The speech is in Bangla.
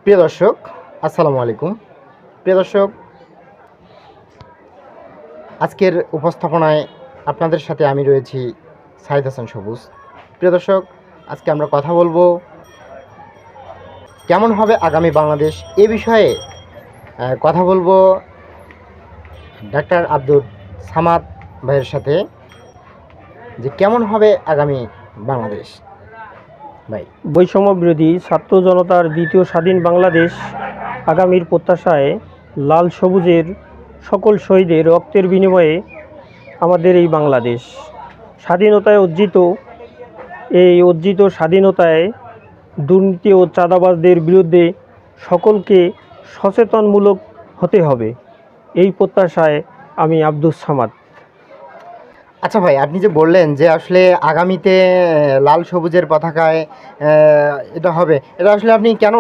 প্রিয় দর্শক, আসসালামু আলাইকুম। প্রিয় দর্শক, আজকের উপস্থাপনায় আপনাদের সাথে আমি রয়েছি সাইদ হাসান সবুজ। প্রিয় দর্শক, আজকে আমরা কথা বলবো কেমন হবে আগামী বাংলাদেশ এ বিষয়ে কথা বলবো ডাক্তার আব্দুল সামাদ ভাইয়ের সাথে, যে কেমন হবে আগামী বাংলাদেশ। ভাই, বৈষম্য বিরোধী ছাত্র জনতার দ্বিতীয় স্বাধীন বাংলাদেশ আগামীর প্রত্যাশায় লাল সবুজের সকল শহীদের রক্তের বিনিময়ে আমাদের এই বাংলাদেশ স্বাধীনতায় অর্জিত স্বাধীনতায় দুর্নীতি ও চাঁদাবাজদের বিরুদ্ধে সকলকে সচেতনমূলক হতে হবে, এই প্রত্যাশায় আমি আব্দুস সামাদ। আচ্ছা ভাই, আপনি যে বললেন যে আসলে আগামীতে লাল সবুজের পতাকায় এটা হবে, এটা আসলে আপনি কেন